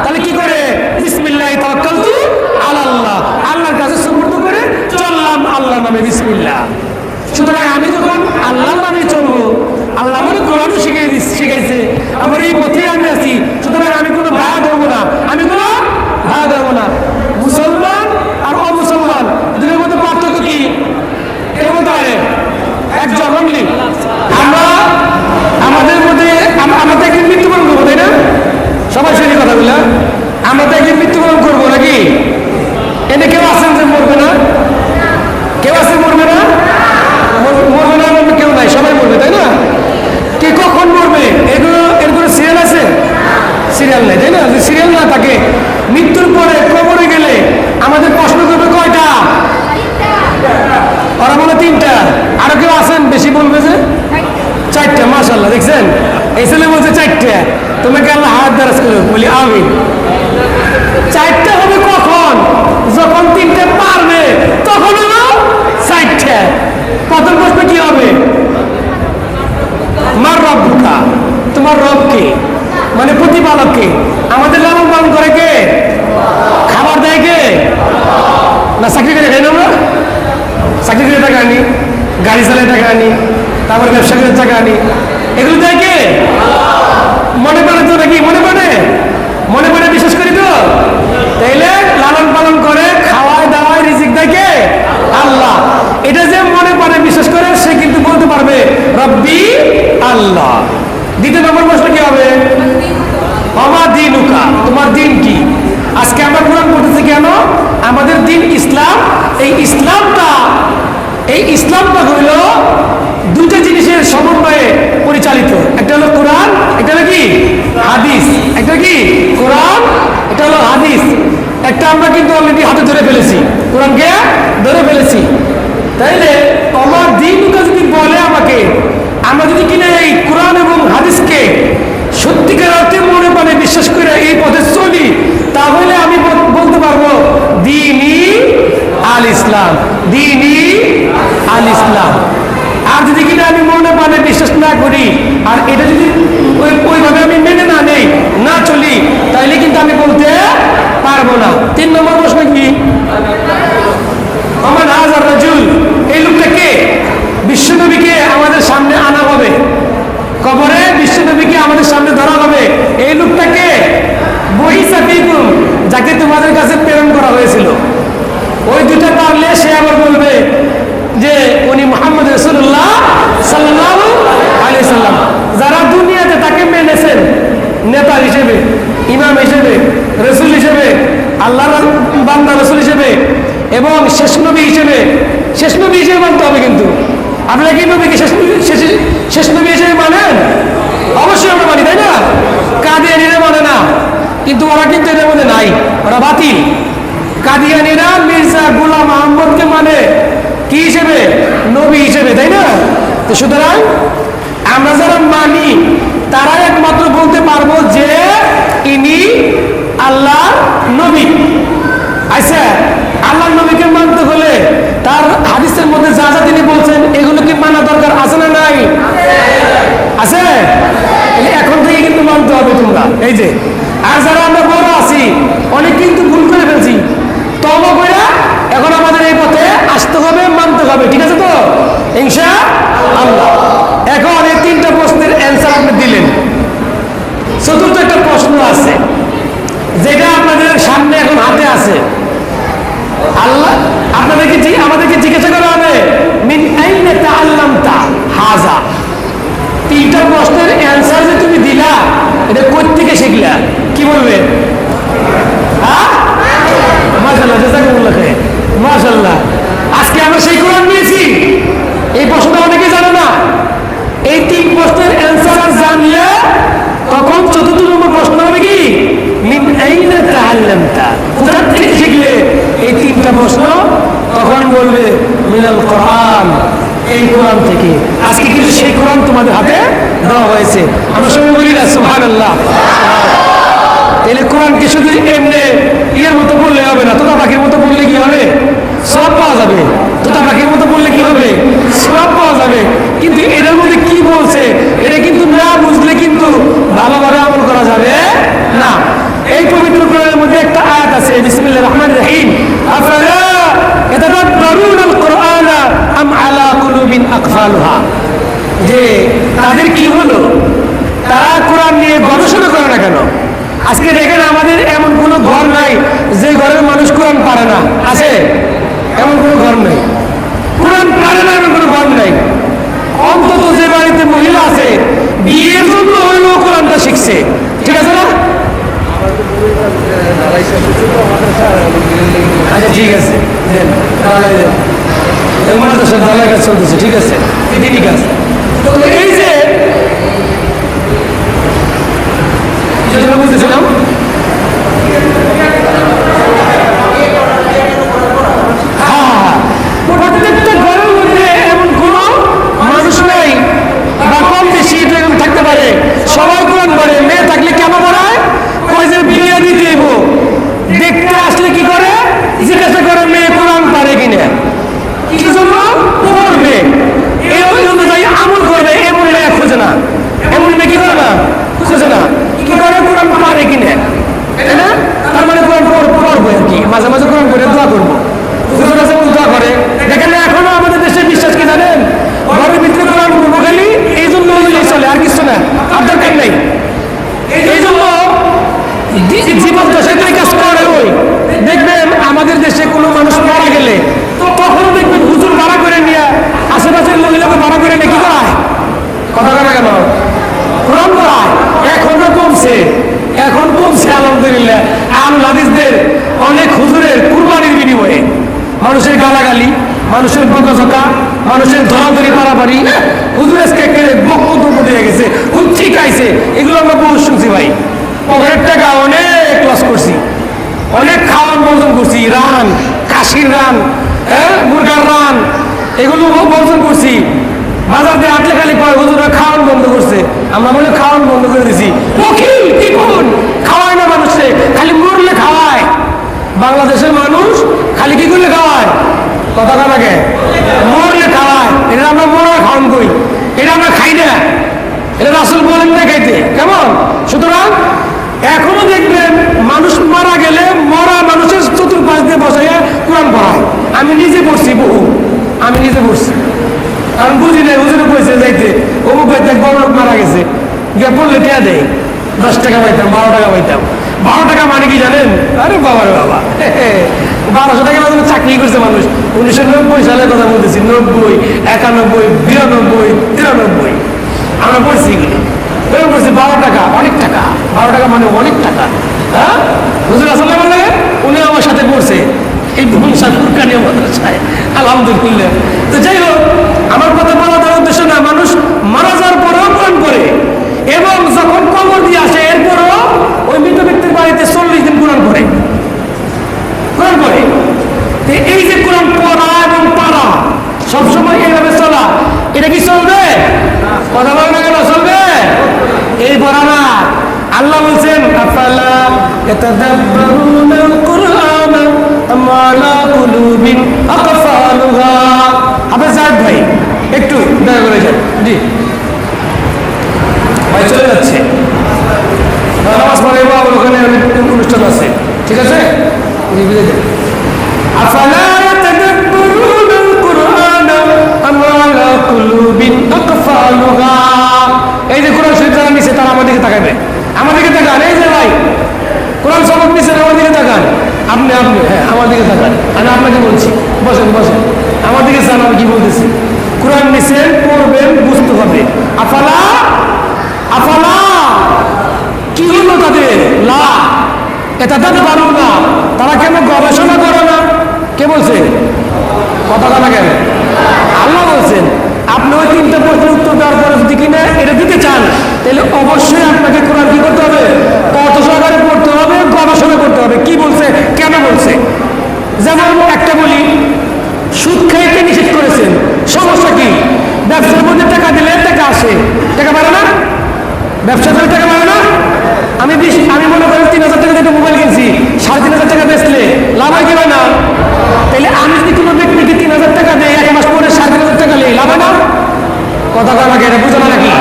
তাহলে কি করে? বিসমিল্লাহি তাওয়াক্কালতু আলাল্লাহ, আল্লাহর কাছে সুপর্দ করে চললাম আল্লাহর নামে, বিসমিল্লাহ। সুতরাং আমি যখন আল্লাহর নামে চলবো, আল্লাহ আমার কোরআনও শিখাইছে, আমার এই পথে আমি আছি, সুতরাং আমি কোনো ভাড়া দেবো না, আমি কোনো ভাড়া দেবো না। মুসলমান আর অমুসলমান দুটোর মধ্যে পার্থক্য কি? এর মধ্যে একজন অনলি। আমরা আমাদের মধ্যে আমরা তো একদিন মৃত্যুবরণ করবো, তাই না? সবাই সেই কথাগুলো, আমরা তো একদিন মৃত্যুবরণ করবো নাকি? এনে কেউ আছেন যে মরবে না? কেউ আছে মরবে না? মরবে না এমন কেউ নাই, সবাই মরবে, তাই না? কে কখন মরবে এর কোনো সিরিয়াল আছে? সিরিয়াল নেই, তাই না? যে সিরিয়াল না থাকে, মৃত্যুর পরে কবরে গেলে আমাদের প্রশ্ন করবে কয়টা? ওরা বলে 3টা। আরো কেউ আছেন বেশি বলবে যে 4টা। মাশাআল্লাহ, দেখছেন? এই ছেলে বলছে 4টা, তোমাকে আল্লাহ হাত দারাজ করবে, বলি আমিন। 4টা হবে কখন? যখন 3টে পারবে তখন হলো 4টা। প্রথম প্রশ্ন কি হবে? মার রব্বুকা, তোমার রব কে? মানে প্রতিপালক কে? আমাদের লালন পালন করে কে? খাবার দেয় কে? না চাকরি করে খাই না আমরা? চাকরি করে টাকা আনি, গাড়ি চালায় টাকা আনি, তারপর ব্যবসা করে টাকা আনি, এগুলো দেয় কে? মনে পড়ে তো নাকি? মনে পড়ে? মনে পড়ে বিশ্বাস করি তো? তাইলে লালন পালন করে, খাওয়ায় দাওয়ায় রিজিক দেয় কে? আল্লাহ। এটা যে মনে পড়ে বিশ্বাস করে, সে কিন্তু বলতে পারবে রব্বি আল্লাহ। দ্বিতীয় নম্বর প্রশ্ন কি হবে? আমা দীনুকা, তোমার দিন কি? আজকে আমরা কোরআন পড়তেছি কেন? আমাদের দিন ইসলাম। এই ইসলামটা হইল দুটো জিনিসের সমন্বয়ে পরিচালিত। একটা হলো কোরআন, একটা হলো কি হাদিস। একটা কি কোরআন, এটা হলো হাদিস। একটা আমরা কিন্তু অলরেডি হাতে ধরে ফেলেছি, কোরআনকে ধরে ফেলেছি। তাইলে আমার দিনটা যদি বলে আমাকে, আমরা যদি কিনা এই কোরআন এবং হাদিসকে সত্যিকার অর্থে মনে প্রাণে বিশ্বাস করে এই পথে চলি, তাহলে আমি বলতে পারবো দ্বীনি আল ইসলাম, দ্বীনি আল ইসলাম। আর যদি কিনা আমি মনে প্রাণে বিশ্বাস না করি, আর এটা যদি ওইভাবে আমি মেনে না নেই, না চলি, তাইলে কিন্তু আমি বলতে পারবো না। 3 নম্বর প্রশ্ন কি? আমার হাজার রাজুল, এই লোকটা কে? বিশ্বনবীকে আমাদের সামনে আনা হবে, কবরে বিশ্বনবীকে আমাদের সামনে ধরা হবে। এই লোকটা কে? বহিসা ফিকুম, যাকে তোমাদের কাছে প্রেরণ করা হয়েছিল। ওই দুটা পারলে সে আবার বলবে যে উনি মুহাম্মদ রাসূলুল্লাহ সাল্লাল্লাহু আলাইহি সাল্লাম। যারা দুনিয়াতে তাকে মেনেছেন নেতা হিসেবে, ইমাম হিসেবে, রসুল হিসেবে, আল্লাহর বান্দা রসুল হিসেবে এবং শেষ নবী হিসেবে, শেষ নবী হিসেবে মানতে হবে। কিন্তু আপনারা কি নবীকে শেষ নবী হিসেবে মানেন? অবশ্যই আমরা মানি, তাই না? কাদিয়ানিরা মানে না, কিন্তু ওরা কিন্তু এদের মধ্যে নাই, ওরা বাতিল। কাদিয়ানিরা মির্জা গোলাম আহমদকে মানে কি হিসেবে? নবী হিসেবে, তাই না? তো সুতরাং আমরা যারা মানি তারা একমাত্র বলতে পারবো যে ইনি আল্লাহ নবী। আচ্ছা, আল্লাহ নবীকে মানতে হলে তার হাদিসের মধ্যে যা যা তিনি বলছেন এগুলো কি মানা দরকার আছে না নাই? আছে। এখন থেকে কিন্তু মানতে হবে তোমরা। এই যে আর যারা আমরা বড় আছি অনেক কিন্তু ভুল করে ফেলছি, তওবা করে এখন আমাদের এই পথে আসতে হবে, মানতে হবে। ঠিক আছে তো ইনশাআল্লাহ। এখন এই তিনটা প্রশ্নের অ্যান্সার আপনি দিলেন। চতুর্থ একটা প্রশ্ন আছে যেটা আপনাদের সামনে এখন হাতে আছে। আল্লাহ আমাদেরকে জিজ্ঞাসা করা হবে মিন আইনা তাআল্লামতা হাযা। তিনটা প্রশ্নের অ্যান্সার যে তুমি দিলা এটা কোথা থেকে শিখলা? কি বলবে? হ্যাঁ, মাশাআল্লাহ, জাযাকুমুল্লাহ খাইর, মাশাআল্লাহ। আজকে আমরা সেই কোরআন নিয়েছি, এই প্রশ্নটা অনেকে জানে না। এই তিন প্রশ্নের অ্যান্সার জানলে তখন চতুর্থ নম্বর প্রশ্ন হবে কি মিন আইনা তাআল্লামতা, কোথা থেকে শিখলে? এই তিনটা প্রশ্ন তখন বলবে মিনাল কোরআন, এই কোরআন থেকে। আজকে কিন্তু সেই কোরআন তোমাদের হাতে দেওয়া হয়েছে। আমরা সবাই বলি না সুবহানাল্লাহ। তাহলে কোরআনকে শুধু এমনি ইয়ের মতো বললে হবে না, তোতা পাখির মতো বললে কি হবে? সওয়াব পাওয়া যাবে। তোতা পাখির মতো বললে কি হবে? সওয়াব পাওয়া যাবে। কিন্তু এটার মধ্যে কি বলছে এটা কিন্তু না বুঝলে কিন্তু ভালোভাবে আমল করা যাবে না। এই পবিত্র কোরআনের মধ্যে একটা আয়াত আছে, বিসমিল্লাহির রহমানির রহিম, আফালা ইয়াতাদাব্বারুনাল কুরআনা আম আলা কুলুবিন আকফালুহা। যে তাদের কি হলো, তারা কোরআন নিয়ে গবেষণা করে না কেন? আজকে দেখেন আমাদের এমন কোনো ঘর নাই যে ঘরের মানুষ কোরআন পারে না। আছে? এমন কোনো ঘর নেই। কোরআন পারে না এমন কোনো ঘর নাই। অন্তত যে বাড়িতে মহিলা আছে বিয়ের জন্য হইলেও কোরআনটা শিখছে। ঠিক আছে না? আচ্ছা ঠিক আছে, ঢালাই কাজ চলতেছে, ঠিক আছে, ঠিক আছে। তো এই যে বুঝতেছিলাম প্রত্যেকটা ঘরের মধ্যে এমন কোনো মানুষ নাই বা কম বেশি থাকতে পারে, সবাই কোরআন পড়ে। মেয়ে থাকলে কেন পড়ায়? কয় যে বিয়ে দিতে দেব, দেখতে আসলে কি করে জিজ্ঞাসা করে মেয়ে কোরআন পারে কিনা, কি জন্য পড়বে, এই অনুযায়ী আমল করবে। এমন মেয়ে খোঁজে না, এমন মেয়ে কি করে না, খোঁজে না। কি করে? কোরআন পারে কিনা, তাই না? তার মানে কোরআন পড়বো আর কি, মাঝে মাঝে কোরআন পড়ে দোয়া করবো। হুজুর আছে দোয়া করে। দেখেন এখনো আমাদের দেশে বিশ্বাস কি জানেন? ঘরের ভিতরে কোরআন পড়বো খালি এই জন্য অনুযায়ী চলে, আর কিছু না, আর দরকার নেই। এই জন্য জীবন দশায় তাই কাজ করে। ওই দেখবেন আমাদের দেশে কোনো মানুষ মারা গেলে তখনও দেখবেন হুজুর ভাড়া করে নিয়ে আশেপাশের মহিলাকে ভাড়া করে নিয়ে কি করায়? কথা বলে কেন? কোরআন পড়ায়। এখনো কমছে, এখন কমছে আলহামদুলিল্লাহ। আহলুল হাদিসদের অনেক হুজুরের কুরবানির বিনিময়ে মানুষের গালাগালি, মানুষের বকাঝকা, মানুষের ধরাধরি পারাপারি, হুজুর আজকে বক্তব্য দিয়ে গেছে, খুব ঠিক আইছে, এগুলো আমরা বহু শুনছি ভাই। পকেটের টাকা অনেক লস করছি, অনেক খাওয়ান বর্জন করছি, রান, কাশির রান, মুরগার রান, এগুলো বর্জন করছি। বাজার দিয়ে আটলে খালি কয় হুজুরা খাওয়ান বন্ধ করছে, আমরা বলে খাওয়ান বন্ধ করে দিছি। উকিল কি করুন, খাওয়ায় না মানুষে, খালি মরলে খাওয়ায়। বাংলাদেশের মানুষ খালি কি করলে খাওয়ায়? কথা লাগে মরলে খাওয়ায়। এটা আমরা মরার খাওয়ান কই, এটা আমরা খাই না, এটা রাসূল বলেন না খাইতে, কেমন? সুতরাং এখনো দেখবেন মানুষ মারা গেলে মরা মানুষের চতুর্পাশ দিয়ে বসাইয়া কোরআন পড়ায়। আমি নিজে পড়ছি বহু, আমি নিজে পড়ছি, কারণ বুঝি নাই হুজুরে কইছে যাইতে অমুক ভাই এক বড় লোক মারা গেছে, গিয়ে পড়লে টেয়া দেয়, 10 টাকা পাইতাম, 12 টাকা পাইতাম। 12 টাকা মানে কি জানেন? আরে বাবা রে বাবা, 1200 টাকা মানে চাকরি করছে মানুষ। 1990 সালের কথা বলতেছি, 90, 91, 92, 93 আমরা পড়ছি এগুলি। এরকম করছি 12 টাকা, অনেক টাকা। 12 টাকা মানে অনেক টাকা। হ্যাঁ, হুজুর আসলে বলে উনি আমার সাথে পড়ছে এই ভুলসা কুরকানিয়া মাদ্রাসায়। আলহামদুলিল্লাহ। তো যাই হোক, আমার কথা বলা তার উদ্দেশ্য না, মানুষ মারা যাওয়ার পরেও কোরআন পড়ে এবং যখন কবর দিয়ে আসে এরপরও ওই মৃত ব্যক্তির বাড়িতে 40 দিন কোরআন পড়ে। কোরআন পড়ে। তো এই যে কোরআন পড়া এবং পাড়া সবসময় এইভাবে চলা, এটা কি চলবে? কথা বলে না কেন? চলবে? এই পড়া না। আল্লাহ বলছেন আফালা ইয়াতাদাব্বারুনাল কুরআন আম আলা কুলুবিন আকফালুহা। হাফেজ সাহেব ভাই একটু দয়া করে যান। জি ভাই চলে যাচ্ছে, নামাজ পড়ে বাবা, ওখানে অনুষ্ঠান আছে, ঠিক আছে? আফালা ইয়াতাদাব্বারুনাল কুরআন আম আলা কুলুবিন আকফালুহা। এই যে কোরআন শরীফ যারা নিছে তারা আমাদেরকে তাকাবে, আমাদেরকে তাকান। এই যে ভাই কোরআন সবক নিছেন, আমার দিকে তাকান। আপনি হ্যাঁ আমার দিকে তাকান, আমি আপনাকে বলছি বসেন বসেন, আমার দিকে চান, আমি কি বলতেছি। কোরআন নিছেন, পড়বেন, বুঝতে হবে। আফালা আফালা কি হলো তাদের? লা এটা তাদের পারো না, তারা কেন গবেষণা করে না? কে বলছে? কথা কথা কেন? আল্লাহ বলছেন। আপনি ওই 3টা প্রশ্নের উত্তর দেওয়ার পরে যদি কিনা এটা দিতে চান, তাহলে অবশ্যই আপনাকে কোরআন কি করতে হবে? কত সহকারে পড়তে হবে, গবেষণা করতে হবে। কি বলছে, কেন বলছে? যেমন একটা বলি, সুদ খাইতে নিষেধ করেছেন, সমস্যা কি? ব্যবসার মধ্যে টাকা দিলে টাকা আসে, টাকা বাড়ে না? ব্যবসা করে টাকা বাড়ে না? আমি মনে করেন 3000 টাকা দিয়ে মোবাইল কিনছি, 3500 টাকা বেচলে লাভ হয় কি হয় না? তাহলে আমি যদি কোনো ব্যক্তিকে 3000 টাকা দেয়, 1 মাস পরে 3500 টাকা নেই, লাভ হয় না? কথা কথা এটা বুঝো না নাকি?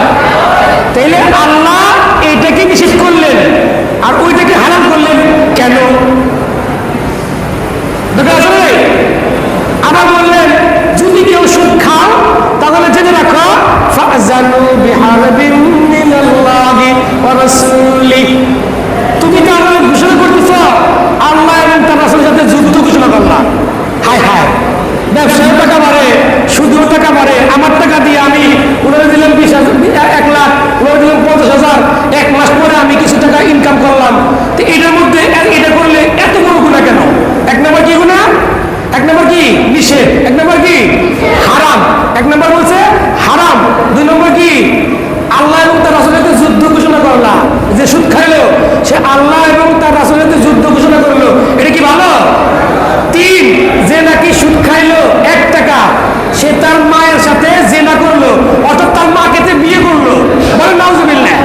তাইলে আল্লাহ এইটাকে নিষেধ করলেন আর ওইটাকে হারাম করলেন কেন? আসলে আবার বললেন যদি কেউ সুদ খাও তাহলে জেনে রাখো ফাজানু বিহারবিন মিনাল্লাহি ওয়া রাসূলিহি। তুমি তো আল্লাহ ঘোষণা করতেছ, আল্লাহ এবং তার রাসূলের সাথে যুদ্ধ ঘোষণা করলা। হায় হায়, ব্যবসায় টাকা বাড়ে, সুদেও টাকা বাড়ে। আমার টাকা দিয়ে আমি ওনারা দিলাম 1 লাখ, ওনারা দিলাম 50,000, 1 মাস পরে আমি কিছু টাকা ইনকাম করলাম। তো এটার মধ্যে এটা করলে এত বড় গুণা কেন? 1 নম্বর কি গুণা? 1 নম্বর কি? নিষেধ। 1 নম্বর কি? হারাম। 1 নম্বর বলছে হারাম। 2 নম্বর কি? আল্লাহ এবং তার রাসূলের সাথে যুদ্ধ ঘোষণা করলা। যে সুদ খাইলো সে আল্লাহ এবং তার রাসূলের সাথে যুদ্ধ ঘোষণা করলো, এটা কি ভালো? 3, যে নাকি সুদ খাইলো 1 টাকা, সে তার মায়ের সাথে জেনা করলো, অর্থাৎ তার মাকে বিয়ে করলো। বলেন নাউজুবিল্লাহ।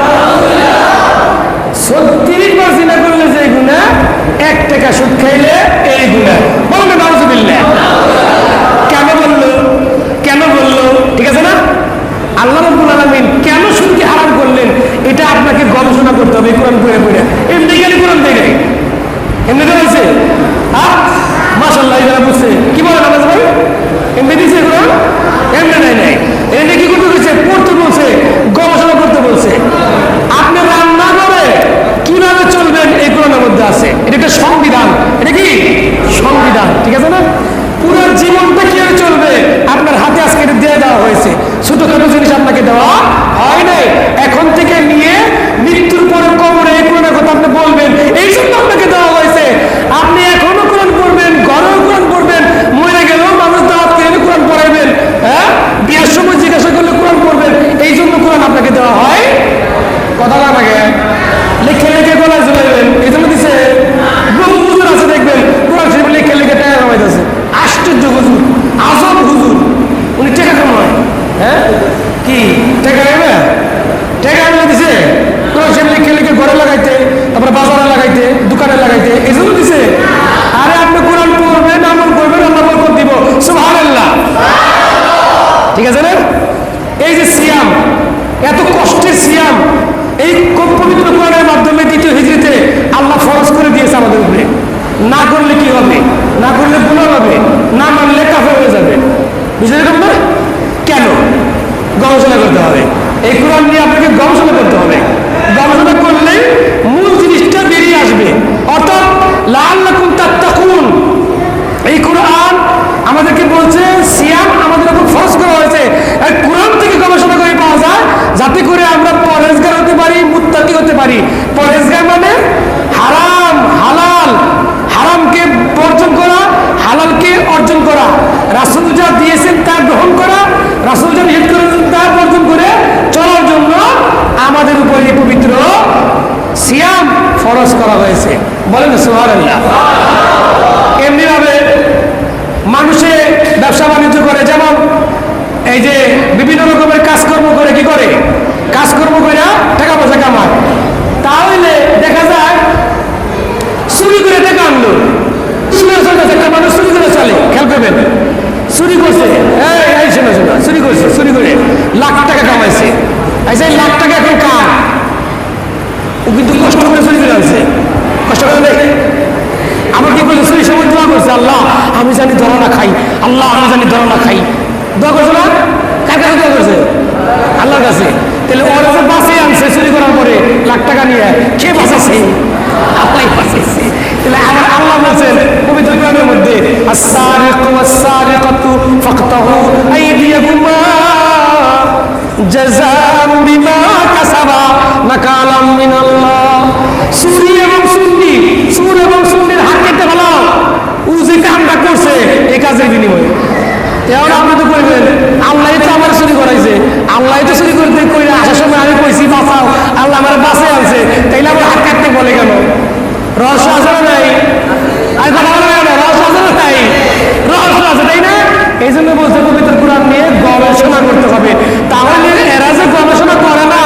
ফরজ করা হয়েছে। বলেন সুবহানাল্লাহ। এমনিভাবে মানুষে ব্যবসা বাণিজ্য করে, যেমন এই যে বিভিন্ন রকমের কাজকর্ম করে, কি করে কাজকর্ম করে টাকা পয়সা কামায়। তাহলে দেখা যায় চুরি করে টাকা আনলো, একটা মানুষ চুরি করে চলে, খেয়াল করবেন, চুরি করছে, এই শোনো শোনো, চুরি করছে, চুরি করে লাখ টাকা কামাইছে, এই লাখ টাকা এখন কাম, ও কিন্তু কষ্ট করে চুরি করে আনছে, কষ্ট করে নেই। আমার কি করছে, চুরি সময় দোয়া করছে, আল্লাহ আমি জানি ধরা না খাই, আল্লাহ আমি জানি ধরা না খাই, দোয়া করছে না? কার কাছে দোয়া করছে? আল্লাহর কাছে। তাহলে ওরা যে বাঁচিয়ে আনছে চুরি করার পরে লাখ টাকা নিয়ে, কে বাঁচাচ্ছে? আল্লাহ বাঁচাইছে। তাহলে আমার আল্লাহ বলছেন পবিত্র কোরআনের মধ্যে, আস-সারিকু ওয়াস-সারিকাতু ফাকতাহু আইদিয়াহুমা জাযাআন বিমা কাসাবা নাকালাম মিনাল্লাহ। চুরি এবং সুন্নি, চুর এবং সুন্নির হাত কেটে ফেলাও, ও যে কামটা করছে এই কাজের বিনিময়ে। এখন আপনি তো করবেন, আল্লাহ তো আমার চুরি করাইছে, আল্লাহ তো চুরি করতে কইরা আসার সময় আমি কইছি বাঁচাও, আল্লাহ আমার বাঁচে আনছে, তাইলে আমার হাত কাটতে বলে কেন? রহস্য আছে না নাই? আর কথা বলে কেন? রহস্য আছে না নাই? রহস্য আছে, তাই না? এই জন্য বলছে পবিত্র কোরআন নিয়ে গবেষণা করতে হবে। তাহলে এরা যে গবেষণা করে না,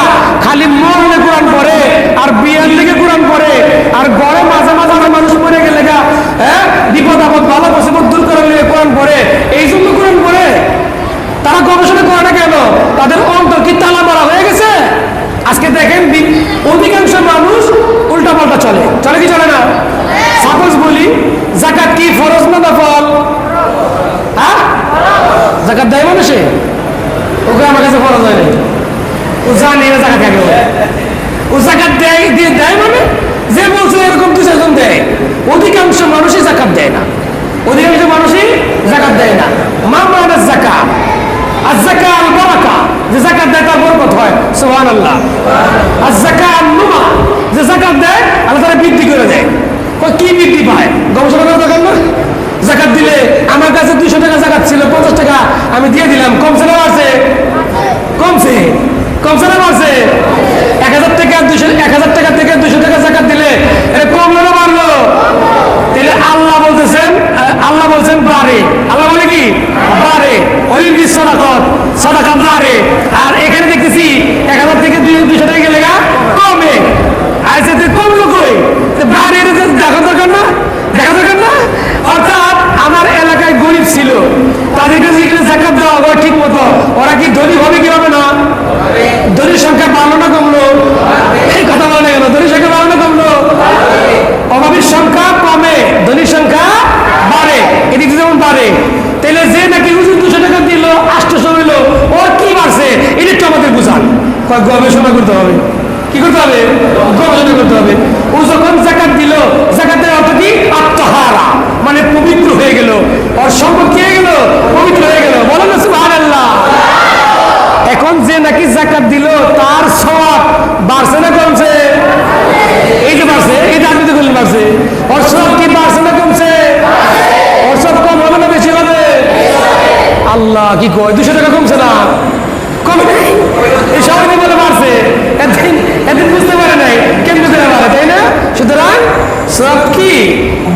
খালি মরলে কোরআন পড়ে আর বিয়ের লিগে কোরআন পড়ে আর গড়ে মাঝে মাঝে আমার মানুষ পড়ে গেলে গা, হ্যাঁ, বিপদ আপদ ভালো মুসিবত দূর করে নিয়ে কোরআন পড়ে, এই জন্য কোরআন পড়ে। তারা গবেষণা করে না কেন? তাদের অন্তর কি তালা মারা হয়ে গেছে? আজকে দেখেন অধিকাংশ মানুষ উল্টা পাল্টা চলে, চলে কি চলে না? সাপোজ বলি, যাকাত কি ফরজ না নফল? হ্যাঁ, যাকাত দেয় মানুষে, ওকে আমার কাছে ফরজ হয় নাই, ও জানি না যাকাত কেন, ও যাকাত দেয়, দিয়ে দেয় মানে যে বলছে এরকম দু চারজন দেয়। অধিকাংশ মানুষই যাকাত দেয় না, অধিকাংশ মানুষই যাকাত দেয় না। মা মানে যাকাত, আর যাকাত আল বারাকা, যে যাকাত দেয় তার বরকত হয়, সুবহানাল্লাহ। আর যাকাত আল নুমা, যে যাকাত দেয় আল্লাহ তাআলা বৃদ্ধি করে দেয়। কি বৃদ্ধি পায়? গবেষণা করা দরকার না? যাকাত দিলে আমার কাছে 200 টাকা যাকাত ছিল, 50 টাকা আমি দিয়ে দিলাম, কমছে না বাড়ছে? কমছে, কমছে না বাড়ছে? 1000 টাকা 1000 টাকা থেকে 200 টাকা যাকাত দিলে এটা কমলো না বাড়লো? তাহলে আল্লাহ বলছেন বাড়ে, আল্লাহ বলে কি বাড়ে, ওই সাদাকাত বাড়ে। আর এখানে দেখতেছি 1000 থেকে 200 টাকা গেলে কমে, আর সেটা কমলো কই? বাড়ে, দেখা দরকার না? দেখা দরকার না? অর্থাৎ আমার এলাকায় গরিব ছিল, তাদের কাছে যাকাত দেওয়া হয় ঠিক মতো, ওরা কি ধনী হবে কি হবে না? ধনীর সংখ্যা বাড়লো না কমলো? এই কথা বলে কেন? ধনীর সংখ্যা বাড়লো না কমলো? অভাবীর সংখ্যা কমে, ধনীর সংখ্যা বাড়ে, এদিকে যেমন বাড়ে। তাহলে যে নাকি হুজুর 200 টাকা দিল 800 হইল, ওর কি বাড়ছে এটা একটু আমাদের বুঝান। গবেষণা করতে হবে। কি করতে হবে? গবেষণা করতে হবে। ও যখন যাকাত দিল, যাকাতের অর্থ কি? আত্মহারা, মানে পবিত্র হয়ে গেল, ওর সম্পদ কি হয়ে গেল? পবিত্র হয়ে গেল। বলেন না সুবহানাল্লাহ। এখন যে নাকি যাকাত দিল তার সওয়াব বাড়ছে না কমছে? এই যে বাড়ছে, এই যে আপনি তো বললেন বাড়ছে, ওর সওয়াব কি বাড়ছে না কমছে? ওর সওয়াব কম হবে না বেশি হবে? আল্লাহ কি কয়, 200 টাকা কমছে না? কমে নাই, এই সবাই বলে বাড়ছে, এদিন বুঝতে পারে নাই কেমনি করে বাড়ে, তাই না? সুতরাং সব কি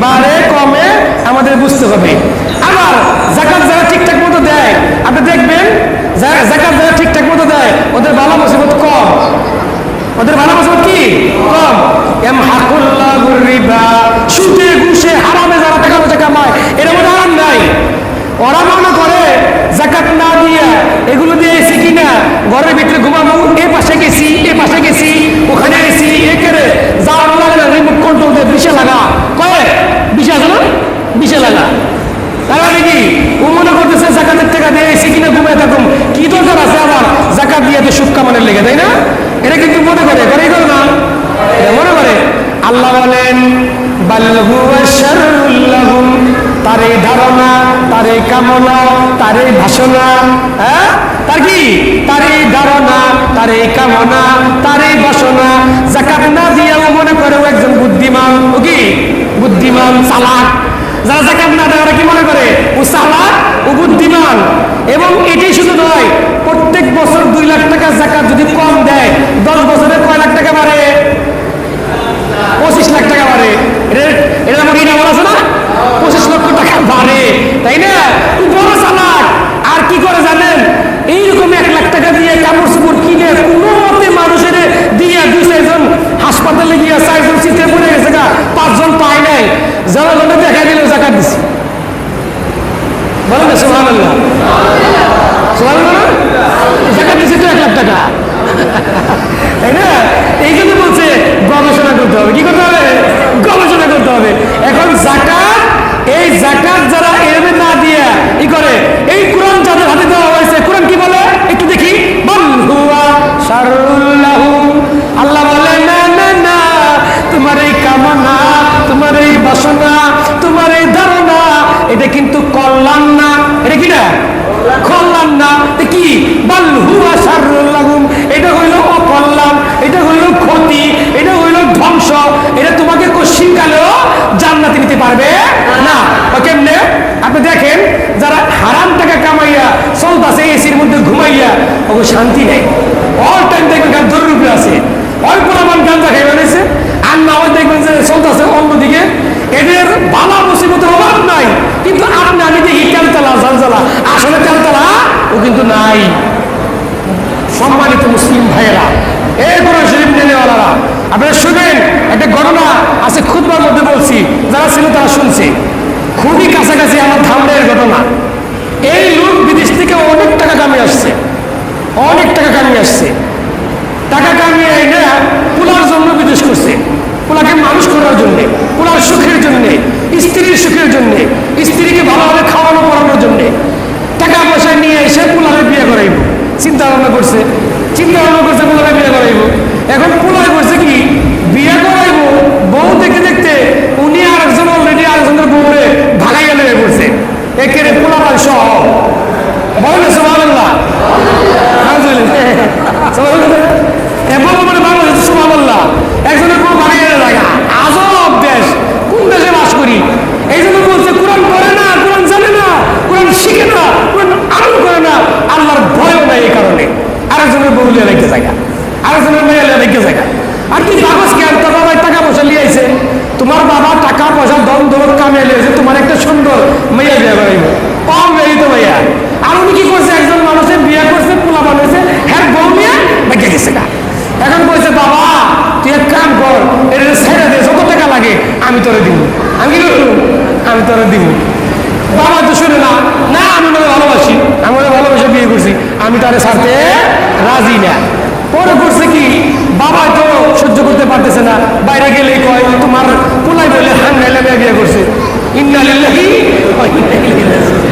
বাড়ে কমে আমাদের বুঝতে হবে। আবার যাকাত যারা ঠিকঠাক মতো দেয়, আপনি দেখবেন যাকাত যারা ঠিকঠাক মতো দেয় ওদের ভালো মুসিবত কম, ওদের ভালো মুসিবত কি কম। ইয়ামহাকুল্লাহুর রিবা, সুদে ঘুষে হারামে যারা টাকা পয়সা কামায়, এর মধ্যে হারাম নাই। ওরা মনে করে যাকাত না দিয়ে এগুলো দিয়ে এসি কিনা ঘরের ভিতরে ঘুমাবো, এ পাশে গেছি ওখানে এসি একেরে যাওয়ার লাগে না, রিমোট কন্ট্রোল দিয়ে বিষে লাগা, কয়ে বিষে আছে না, বিষে লাগা। তারা নাকি ও মনে করতেছে যাকাতের টাকা দিয়ে এসি কিনা ঘুমায় থাকুন, কি দরকার আছে আবার যাকাত দিয়ে তো সুখ কামানের লেগে, তাই না? এটা কিন্তু মনে করে না, মনে করে। আল্লাহ বলেন বাল হুয়া শাররুল লাহুম, তার এই ধারণা, তার এই কামনা, তার এই বাসনা, হ্যাঁ, তার কি, তার এই ধারণা, তার এই কামনা, তার এই বাসনা যাকাত না দিয়েও মনে করে ও একজন বুদ্ধিমান। ও কি বুদ্ধিমান, চালাক। যারা যাকাত না দেয় ওরা কি মনে করে? ও চালাক, ও বুদ্ধিমান। এবং এটাই শুধু নয়, প্রত্যেক বছর 2 লাখ টাকা যাকাত যদি কম দেয়, 10 বছরে কয় লাখ টাকা বাড়ে? 25 তাই না? বড় চালাক। আর কি করে জানেন? এইরকম 1 লাখ টাকা দিয়ে কাপড় চোপড় কিনে কোনো মতে মানুষের দিয়ে 2-4 হাসপাতালে গিয়ে 4 জন চিত্রে পড়ে গেছে গা, 5 জন পায় নাই, জনগণে দেখা দিল জাকাত দিচ্ছে। বলেন না সুবহানাল্লাহ, সুবহানাল্লাহ, জাকাত দিচ্ছে তো 1 লাখ টাকা, তাই না? এই জন্য বলছে গবেষণা করতে হবে। কি করতে হবে? গবেষণা করতে হবে। এখন জাকাত, এই জাকাত যারা এভাবে না দিয়ে ই করে, এই কোরআন যাদের হাতে দেওয়া হয়েছে, কোরআন কি বলে একটু দেখি। বাল হুয়া শাররুল লাহুম, আল্লাহ বলে না না না, তোমার এই কামনা, তোমার এই বাসনা, তোমার এই ধারণা, এটা কিন্তু কল্যাণ না। এটা কি না? কল্যাণ না। কি? বাল হুয়া শাররুল লাহুম, এটা হইল অকল্যাণ, এটা হইল ক্ষতি, এটা হইল ধ্বংস। এটা তোমাকে কশিনকালেও জান্নাতে নিতে পারবে না। কেমনে? আপনি দেখেন, যারা হারাম টাকা কামাইয়া চলতেছে এসির মধ্যে ঘুমাইয়া, ও শান্তি নেই, অল টাইম দেখবেন গান রূপে আছে, অল্প নামান গাঞ্জা খাই বেড়েছে, আর না হয় দেখবেন যে চলতেছে অন্যদিকে, এদের বালা মুসিবতের অভাব নাই। কিন্তু আপনি আমি দেখি তেলতলা জালজালা, আসলে তেলতলা ও কিন্তু নাই। সম্মানিত মুসলিম ভাইয়েরা, এই কোরআন শরীফ নেওয়ালারা, আপনারা শুনেন, একটা ঘটনা আছে, খুতবার মধ্যে বলছি, যারা ছিল তারা শুনছে। খুবই কাছাকাছি আমার ধামরের ঘটনা। এই লোক বিদেশ থেকে অনেক টাকা কামিয়ে আসছে, অনেক টাকা কামিয়ে আসছে। টাকা কামিয়ে এনে পোলার জন্য বিদেশ করছে, পোলাকে মানুষ করার জন্যে, পোলার সুখের জন্যে, স্ত্রীর সুখের জন্যে, স্ত্রীকে ভালোভাবে খাওয়ানো পড়ানোর জন্যে টাকা পয়সা নিয়ে এসে পোলারে বিয়ে করাইব। চিন্তা ভাবনা করছে, পোলারে বিয়ে করাইব। এখন পোলারে করছে কি, বিয়ে করাইব, বউ দেখতে দেখতে উনি আরেকজন অলরেডি আরেকজনের বউরে ভাগাইয়া লেগে পড়ছে, একেবারে পোলা পাল সহ। বলেন না সুবহানাল্লাহ, এবং মানে বাংলাদেশ সুবহানাল্লাহ, একজনের বউ ভাগাইয়া লাগা। আজব দেশ, কোন দেশে বাস করি? এই জন্য বলছে কোরআন পড়ে না, কোরআন জানে না, কোরআন শিখে না, কোরআন আমল করে না, আল্লাহর ভয়ও নাই। এই কারণে আরেকজনের বউ লিয়ে রেখে জায়গা, আরেকজনের মেয়ে লিয়ে রেখে জায়গা। আর কি কাগজ কেন? তোর বাবা টাকা পয়সা লিয়ে আইছে, তোমার বাবা টাকা পয়সা দম দৌড় কামিয়ে লিয়েছে, তোমার একটা সুন্দর মেয়ে বিয়ে করাইব, কম মেয়ে তো ভাইয়া। আর উনি কি করছে? একজন মানুষের বিয়ে করছে, পোলা বানাইছে, হ্যাঁ বউ নিয়ে বেঁকে গেছে গা। এখন বলছে, বাবা তুই এক কাম কর, এটা ছেড়ে দে, যত টাকা লাগে আমি তোরে দিব। আমি কি করবো? আমি তোরে দিব। বাবা তো শুনে না, না আমি মনে ভালোবাসি, আমি মনে ভালোবাসে বিয়ে করছি, আমি তারে ছাড়তে রাজি না। পরে করছে কি, বাবা তো সহ্য করতে পারতেছে না, বাইরে গেলে কয় তোমার পোলাই বলে হাঙ্গাইলে বিয়ে করছে। ইন্না লিল্লাহি ওয়া ইন্না ইলাইহি রাজিউন।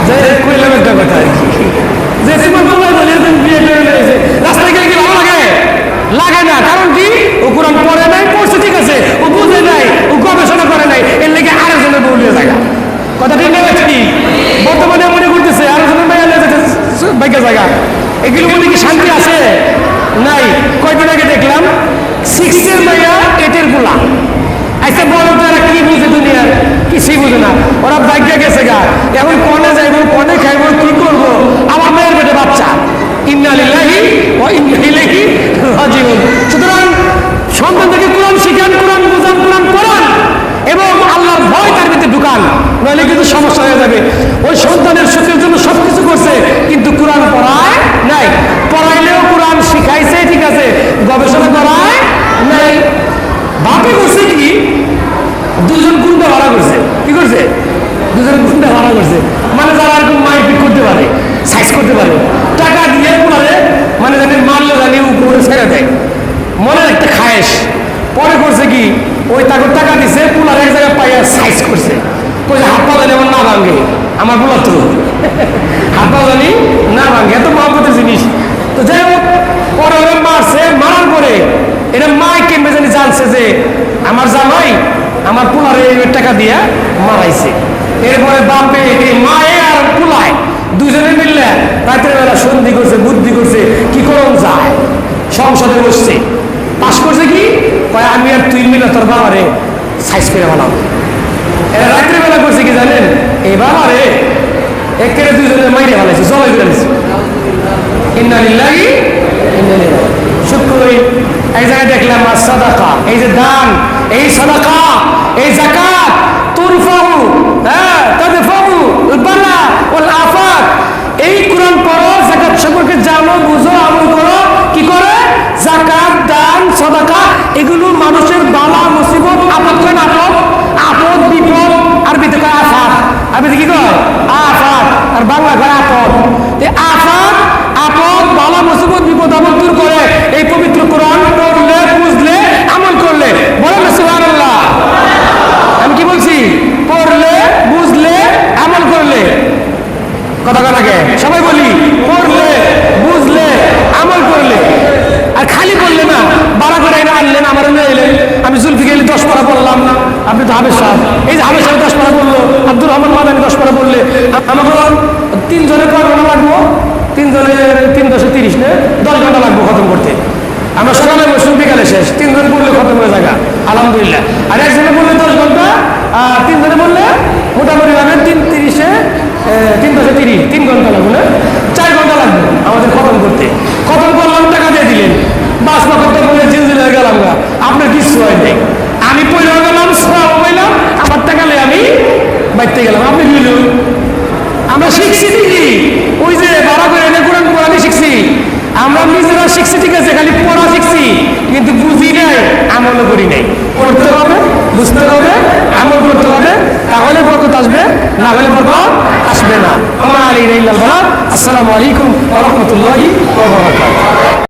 যে কইলাম একটা কথা আর কি, যে তোমার পোলাই বলে বিয়ে করে নিয়েছে, রাস্তায় গেলে কি ভালো লাগে? লাগে না। কারণ কি? ও কোরআন পড়ে নাই, পড়ছে ঠিক আছে, ও বুঝে নাই, ও গবেষণা করে নাই, এর লেগে আরেকজনের বউলিয়ে জায়গা। কথা ঠিক না? বর্তমানে মনে করতেছে আরেকজনের মেয়ে বাইকে জায়গা। এগুলো মধ্যে কি শান্তি আছে? নাই। কয়দিন আগে দেখলাম 6 মেয়া 8 পোলা। আচ্ছা বলো তো এরা কি বুঝে দুনিয়ার? কিছুই বুঝে না। ওরা বাইকে গেছে গা, এখন কনে যাইবো, কনে খাইবো, কি করবো? আমার মেয়ের পেটে বাচ্চা। ইন্না লিল্লাহি ওয়া ইন্না ইলাইহি রাজিউন। সুতরাং সন্তানদেরকে কোরআন শিখান, কোরআন বুঝান, কোরআন পড়ান এবং আল্লাহর ভয় তার ভিতরে ঢুকান, নইলে কিন্তু সমস্যা হয়ে যাবে। ওই সন্তানের সুখের জন্য সবকিছু করছে, কিন্তু কোরআন পড়ায় নাই। পড়াইলেও কোরআন শিখাইছে ঠিক আছে, গবেষণা করায় নাই। বাপে করছে কি, 2 জন গুন্ডা ভাড়া করছে। কি করছে? 2 জন গুন্ডা ভাড়া করছে, মানে যারা এরকম মারপিট করতে পারে, সাইজ করতে পারে, টাকা দিয়ে পোলারে মানে জানি মারলে জানি উপরে ছেড়ে দেয়, মনের একটা খায়েশ। পরে করছে কি, ওই তাকে টাকা দিছে, পোলার এক জায়গায় পাইয়া সাইজ করছে, কই হাত পা জানি আমার না ভাঙে, আমার পোলা তো হাত পা জানি না ভাঙে, এত মহব্বতের জিনিস। তো যাই হোক, পরে ওরা মারছে, মারার পরে এটা মাই কেমবে জানি জানছে যে আমার জামাই আমার পোলারে টাকা দিয়া মারাইছে। এরপরে বাপে এই মায়ে আর পোলায় 2 জনে মিললে রাতের বেলা সন্ধি করছে, বুদ্ধি করছে, কি করুন যায়। সংসদে বসছে, পাশ করছে কি, কয় আমি আর তুই মিলে তোর বাবারে সাইজ করে বানাবো। এরা রাত্রে বেলা করছে কি জানেন, এই বাবারে একেবারে 2 জনে মাইরে বানাইছে, জবাই করে দিচ্ছে। ইন্না লিল্লাহি ইন্না ইলাইহি রাজিউন। শুকরি এক জায়গায় দেখলাম আর সাদাকা, এই যে দান, এই সাদাকা, এই যাকাত তুরফাউ, হ্যাঁ তাদফাউ জানো, বুঝো, আমল করো। কি করে? যাকাত, দান, সাদাকা, এগুলো মানুষের বালা মুসিবত, আপদ করে না, আপদ, আপদ বিপদ, আরবিতে কয় আফাত, আরবিতে কি কয়? আফাত, আর বাংলা কয় আপদ। আফাত, আপদ, বালা মুসিবত, বিপদ আপদ দূর করে এই পবিত্র কোরআন পড়লে, বুঝলে, আমল করলে। বলেন না সুবহানাল্লাহ। আমি কি বলছি? পড়লে, বুঝলে, আমল করলে। কথা কথাকে সবাই বলি, পড়লে, বুঝলে, আমল করলে। আর খালি বললে না, বাড়া করে এনে আনলেন, আমার নিয়ে এলেন, আমি জুলফিকার 10 পারা বললাম, আপনি তো হাবেশ সাহেব, এই যে হাবেশ সাহেব 10 পারা বললো, আব্দুর রহমান মাদানি 10 পারা বললে, আমাকে 3 জনের কয় ঘন্টা লাগবো? 3 জনের 3 10 30 না, 10 ঘন্টা লাগবো খতম করতে। আমরা সকালে বসুন, বিকালে শেষ। 3 জন বললে খতম হয়ে যাবে, আলহামদুলিল্লাহ। আর একজনে বললে 10 ঘন্টা, আর 3 জনে বললে মোটামুটি লাগে 3 30-এ 3 10 30, 3 ঘন্টা লাগবে না, 4 ঘন্টা লাগবে আমাদের খতম করতে। খতম করলাম, টাকা দিয়ে দিলেন, বাস বা খতম করে জিলজিল হয়ে গেলাম না, আপনার কিছু হয় নাই। আমি পয়লা গেলাম, সব পাইলাম, আমার টাকা নিয়ে আমি বাইতে গেলাম, আপনি বুঝলেন। আমরা শিখছি ঠিকই, ওই যে বাড়া করে এনে কোরআন পড়ানি শিখছি, আমরা নিজেরা শিখছি, ঠিক আছে, খালি পড়া শিখছি, কিন্তু বুঝি নাই, আমলও করি নাই। পড়তে হবে, বুঝতে হবে, আমল করতে হবে, তাহলে বরকত আসবে, না হলে বরকত আসবে না। আসসালামু আলাইকুম ওয়া রাহমাতুল্লাহি ওয়া বারাকাতুহু।